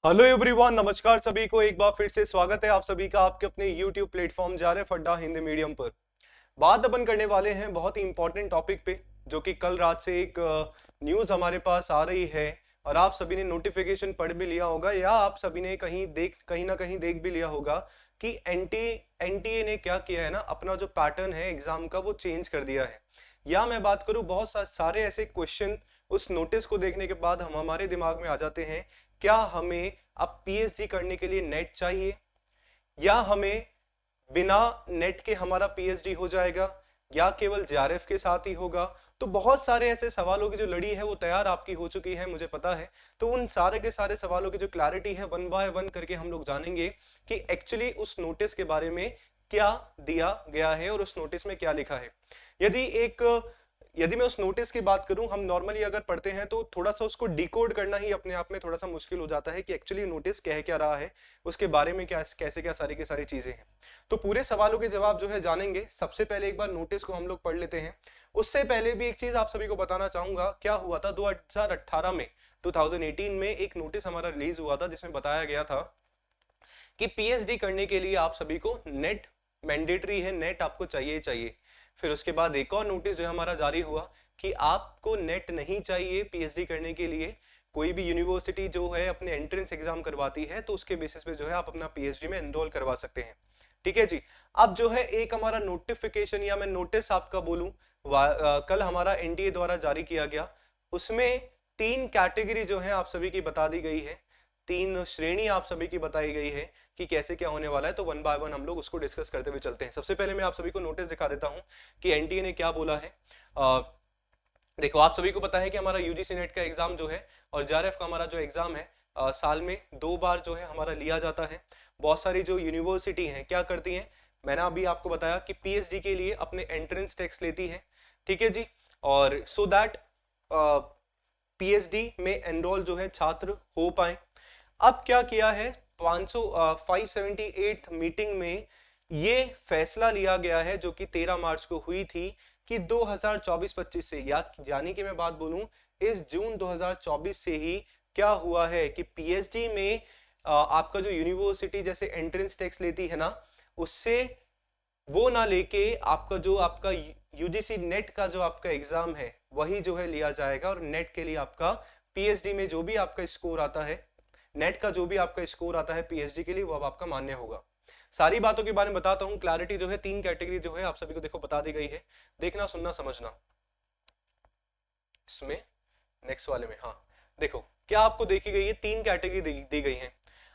Hello everyone, नमस्कार सभी को। एक बार फिर से स्वागत है आप सभी का आपके अपने YouTube प्लेटफॉर्म जा रहे फड्डा हिंदी मीडियम पर। बात अपन करने वाले हैं बहुत ही इंपॉर्टेंट टॉपिक पे, जो कि कल रात से एक न्यूज़ हमारे पास आ रही है और आप सभी ने नोटिफिकेशन पढ़ भी लिया होगा या आप सभी ने कहीं ना कहीं देख भी लिया होगा कि एनटीए ने क्या किया है ना, अपना जो पैटर्न है एग्जाम का वो चेंज कर दिया है। या मैं बात करूं, बहुत सारे ऐसे क्वेश्चन उस नोटिस को देखने के बाद हम हमारे दिमाग में आ जाते हैं। क्या हमें अब पीएचडी करने के लिए नेट चाहिए, या हमें बिना नेट के हमारा पीएचडी हो जाएगा, या केवल जेआरएफ के साथ ही होगा? तो बहुत सारे ऐसे सवालों की जो लड़ी है वो तैयार आपकी हो चुकी है, मुझे पता है। तो उन सारे के सारे सवालों की जो क्लैरिटी है वन बाय वन करके हम लोग जानेंगे कि एक्चुअली उस नोटिस के बारे में क्या दिया गया है और उस नोटिस में क्या लिखा है। यदि एक यदि मैं उस नोटिस की बात करूं, हम नॉर्मली अगर पढ़ते हैं तो थोड़ा सा उसको डिकोड करना ही अपने आप में थोड़ा सा मुश्किल हो जाता है कि एक्चुअली नोटिस कह क्या रहा है, उसके बारे में क्या कैसे क्या सारी की सारी चीजें हैं। तो पूरे सवालों के जवाब जो है जानेंगे। सबसे पहले एक बार नोटिस को हम लोग पढ़ लेते हैं। उससे पहले भी एक चीज आप सभी को बताना चाहूंगा, क्या हुआ था 2018 में, 2018 में एक नोटिस हमारा रिलीज हुआ था जिसमें बताया गया था कि पीएचडी करने के लिए आप सभी को नेट मैंडेटरी है, नेट आपको चाहिए ही चाहिए। फिर उसके बाद एक और नोटिस जो हमारा जारी हुआ कि आपको नेट नहीं चाहिए पीएचडी करने के लिए। कोई भी यूनिवर्सिटी जो है अपने एंट्रेंस एग्जाम करवाती है तो उसके बेसिस पे जो है आप अपना पीएचडी में एनरोल करवा सकते हैं। ठीक है जी। अब जो है एक हमारा नोटिफिकेशन या मैं नोटिस आपका बोलूं, कल हमारा एनटीए द्वारा जारी किया गया। उसमें तीन कैटेगरी जो है आप सभी की बता दी गई है, तीन श्रेणी आप सभी की बताई गई है कि कैसे क्या होने वाला है। तो वन बाय वन हम लोग उसको डिस्कस करते हुए चलते हैं। सबसे पहले मैं आप सभी को नोटिस दिखा देता हूं कि एनटीए ने क्या बोला है। देखो, आप सभी को पता है कि हमारा यूजीसी नेट का एग्जाम जो है और जेआरएफ का हमारा जो एग्जाम है, साल में 2 बार जो है हमारा लिया जाता है। बहुत सारी जो यूनिवर्सिटी हैं क्या करती हैं, मैंने अभी आपको बताया कि पीएचडी के लिए अपने एंट्रेंस टेस्ट लेती है। ठीक है जी। और सो दैट पीएचडी में एनरोल जो है छात्र हो पाए। अब क्या किया है, 578 मीटिंग में ये फैसला लिया गया है जो कि 13 मार्च को हुई थी कि 2024-25 से, या यानी कि मैं बात बोलूं इस जून 2024 से ही क्या हुआ है कि पीएचडी में आपका जो यूनिवर्सिटी जैसे एंट्रेंस टेस्ट लेती है ना, उससे वो ना लेके आपका यूजीसी नेट का जो आपका एग्जाम है वही जो है लिया जाएगा। और नेट के लिए आपका पीएचडी में जो भी आपका स्कोर आता है, नेट का जो भी आपका स्कोर आता है पीएचडी के लिए, वो अब आपका मान्य होगा। सारी बातों के बारे में बताता हूं। क्लैरिटी जो है, तीन कैटेगरी जो है आप सभी को देखो बता दी गई है। देखना, सुनना, समझना। इसमें नेक्स्ट वाले में, हाँ देखो क्या आपको देखी गई है, तीन कैटेगरी दी गई है।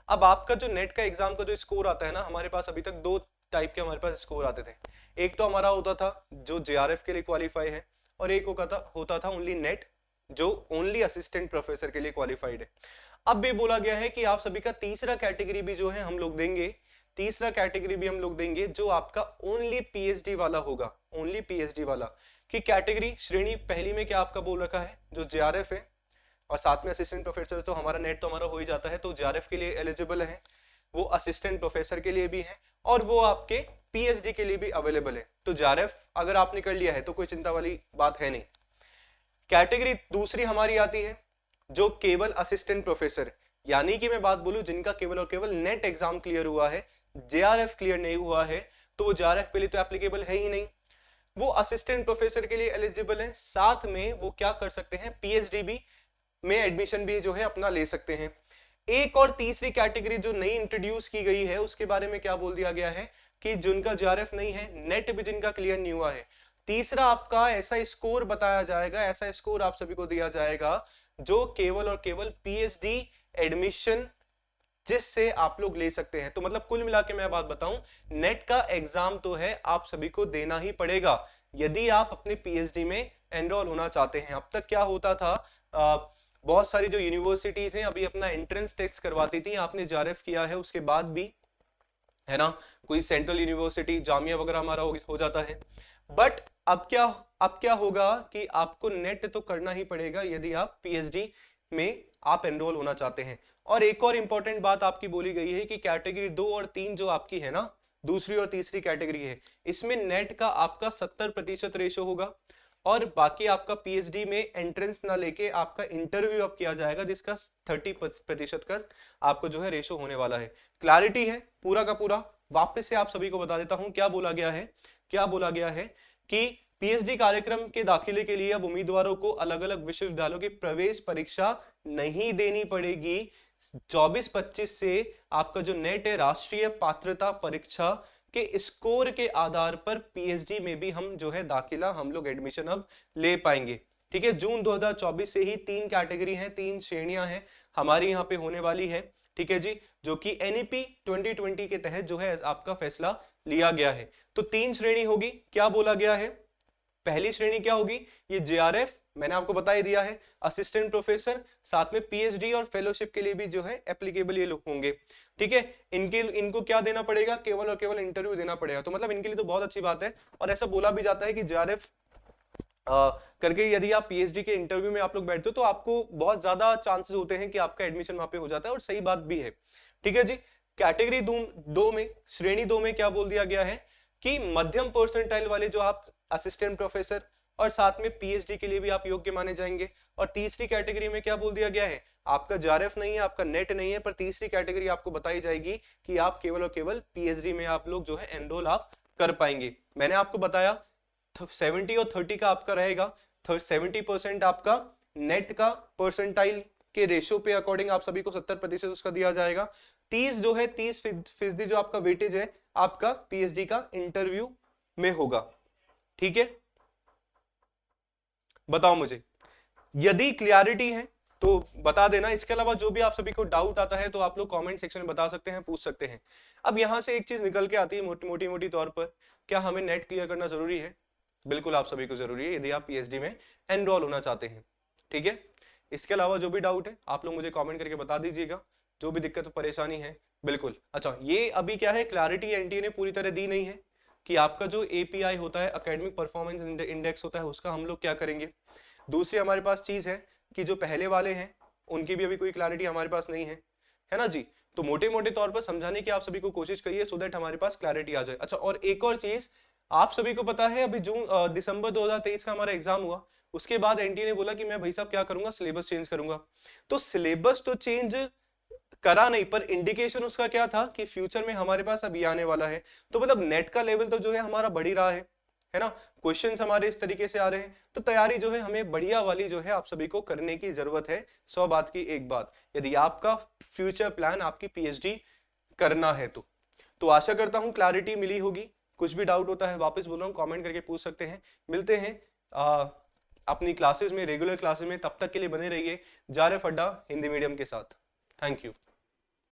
अब आपका जो नेट का एग्जाम का जो स्कोर आता है ना, हमारे पास अभी तक दो टाइप के हमारे पास स्कोर आते थे। एक तो हमारा होता था जो जेआरएफ के लिए क्वालिफाई है, और एक होता था ओनली नेट, जो ओनली असिस्टेंट प्रोफेसर के लिए क्वालिफाइड है। अब भी बोला गया है कि आप सभी का तीसरा कैटेगरी भी जो है हम लोग देंगे, तीसरा कैटेगरी भी हम लोग देंगे जो आपका ओनली पीएचडी वाला होगा, ओनली पीएचडी वाला। कि कैटेगरी श्रेणी पहली में क्या आपका बोल रखा है, जो जेआरएफ है और साथ में असिस्टेंट प्रोफेसर, तो हमारा नेट तो हमारा हो ही जाता है, तो जेआरएफ के लिए एलिजिबल है, वो असिस्टेंट प्रोफेसर के लिए भी है और वो आपके पीएचडी के लिए भी अवेलेबल है। तो जेआरएफ अगर आपने कर लिया है तो कोई चिंता वाली बात है नहीं। कैटेगरी दूसरी हमारी आती है जो केवल असिस्टेंट प्रोफेसर, यानी कि मैं बात बोलूं जिनका केवल और केवल नेट एग्जाम क्लियर हुआ है, जेआरएफ क्लियर नहीं हुआ है, तो वो जेआरएफ के लिए तो एप्लीकेबल है ही नहीं। वो असिस्टेंट प्रोफेसर के लिए एलिजिबल है, साथ में वो क्या कर सकते हैं, पीएचडी भी में एडमिशन भी जो है अपना ले सकते हैं। एक और तीसरी कैटेगरी जो नई इंट्रोड्यूस की गई है उसके बारे में क्या बोल दिया गया है कि जिनका जेआरएफ नहीं है, नेट भी जिनका क्लियर नहीं हुआ है, तीसरा आपका ऐसा स्कोर बताया जाएगा, ऐसा स्कोर आप सभी को दिया जाएगा जो केवल और केवल पीएचडी एडमिशन जिससे आप लोग ले सकते हैं। तो मतलब कुल मिला के मैं बात बताऊं, नेट का एग्जाम तो है आप सभी को देना ही पड़ेगा यदि आप अपने पीएचडी में एनरोल होना चाहते हैं। अब तक क्या होता था, बहुत सारी जो यूनिवर्सिटीज हैं अभी अपना एंट्रेंस टेस्ट करवाती थी, आपने जेआरएफ किया है उसके बाद भी, है ना, कोई सेंट्रल यूनिवर्सिटी जामिया वगैरह हमारा हो जाता है। बट अब क्या होगा कि आपको नेट तो करना ही पड़ेगा यदि आप पीएचडी में आप एनरोल होना चाहते हैं। और एक और इंपॉर्टेंट बात आपकी बोली गई है कि कैटेगरी 2 और 3 जो आपकी है ना, दूसरी और तीसरी कैटेगरी है, इसमें नेट का आपका 70% रेशो होगा। और बाकी आपका पीएचडी में एंट्रेंस ना लेके आपका इंटरव्यू अब किया जाएगा, जिसका 30% का आपको जो है रेशो होने वाला है। क्लैरिटी है पूरा का पूरा। वापस से आप सभी को बता देता हूं क्या बोला गया है। क्या बोला गया है कि पीएचडी कार्यक्रम के दाखिले के लिए अब उम्मीदवारों को अलग अलग विश्वविद्यालयों की प्रवेश परीक्षा नहीं देनी पड़ेगी। 24-25 से आपका जो नेट है, राष्ट्रीय पात्रता परीक्षा के स्कोर के आधार पर पीएचडी में भी हम जो है दाखिला, हम लोग एडमिशन अब ले पाएंगे। ठीक है, जून 2024 से ही 3 कैटेगरी हैं, 3 श्रेणियां हैं हमारी यहाँ पे होने वाली है। ठीक है जी, जो कि एनईपी 2020 के तहत जो है आपका फैसला लिया गया है। तो 3 श्रेणी होगी। क्या बोला गया है? पहली श्रेणी क्या होगी? ये जेआरएफ मैंने आपको बता ही दिया है, असिस्टेंट प्रोफेसर, साथ में पीएचडी और फेलोशिप के लिए भी जो है एप्लीकेबल ये लोग होंगे। ठीक है, इनको क्या देना पड़ेगा? केवल और केवल इंटरव्यू देना पड़ेगा। तो मतलब इनके लिए तो बहुत अच्छी बात है। और ऐसा बोला भी जाता है कि जेआरएफ करके यदि आप पीएचडी के इंटरव्यू में आप लोग बैठते हो तो आपको बहुत ज्यादा चांसेस होते हैं कि आपका एडमिशन वहां पे हो जाता है, और सही बात भी है। ठीक है जी, कैटेगरी 2 में, श्रेणी 2 में क्या बोल दिया गया है कि मध्यम परसेंटाइल वाले जो आप असिस्टेंट प्रोफेसर और साथ में पीएचडी के लिए भी आप योग्य माने जाएंगे। और तीसरी कैटेगरी में क्या बोल दिया गया है? आपका जेआरएफ नहीं है, आपका नेट नहीं है, पर तीसरी कैटेगरी आपको बताई जाएगी कि आप केवल और केवल पीएचडी में आप लोग जो है एनरोल आप कर पाएंगे। मैंने आपको बताया 70 और 30 का आपका रहेगा। 70% आपका नेट का परसेंटाइल के रेशो पे अकॉर्डिंग आप सभी को 70% उसका दिया जाएगा। 30 जो है 30% जो आपका वेटेज है आपका पीएचडी का इंटरव्यू में होगा। ठीक है, बताओ मुझे यदि क्लियरिटी है तो बता देना। इसके अलावा जो भी आप सभी को डाउट आता है तो आप लोग कमेंट सेक्शन में बता सकते हैं, पूछ सकते हैं। अब यहां से एक चीज निकल के आती है मोटी तौर पर, क्या हमें नेट क्लियर करना जरूरी है? बिल्कुल आप सभी को जरूरी है यदि आप पीएचडी में एनरोल होना चाहते हैं। ठीक है, इसके अलावा जो भी डाउट है आप लोग मुझे कमेंट करके बता दीजिएगा, जो भी दिक्कत परेशानी है। बिल्कुल। अच्छा, ये अभी क्या है, क्लैरिटी एनटीए ने पूरी तरह दी नहीं है कि आपका जो एपीआई होता है, एकेडमिक परफॉर्मेंस इंडेक्स होता है, उसका हम लोग क्या करेंगे। दूसरी हमारे पास चीज है कि जो पहले वाले हैं उनकी भी अभी कोई क्लैरिटी हमारे पास नहीं है ना जी। तो मोटे मोटे तौर पर समझाने की आप सभी को कोशिश करिए सो दैट हमारे पास क्लैरिटी आ जाए। अच्छा, और एक और चीज आप सभी को पता है, अभी दिसंबर 2023 का हमारा एग्जाम हुआ, उसके बाद एनटीए ने बोला कि मैं भाई साहब क्या करूंगा, सिलेबस चेंज करूंगा। तो सिलेबस तो चेंज करा नहीं, पर इंडिकेशन उसका क्या था कि फ्यूचर में हमारे पास अब ये आने वाला है। तो मतलब नेट का लेवल तो जो है हमारा बढ़ ही रहा है ना, क्वेश्चंस हमारे इस तरीके से आ रहे हैं, तो तैयारी जो है हमें बढ़िया वाली जो है आप सभी को करने की जरूरत है। 100 बात की एक बात, यदि आपका फ्यूचर प्लान आपकी पीएचडी करना है तो आशा करता हूं क्लैरिटी मिली होगी। कुछ भी डाउट होता है वापस बोल रहा हूं कमेंट करके पूछ सकते हैं। मिलते हैं अपनी क्लासेस में, रेगुलर क्लासेस में। तब तक के लिए बने रहिए जेआरएफ अड्डा हिंदी मीडियम के साथ। Thank you.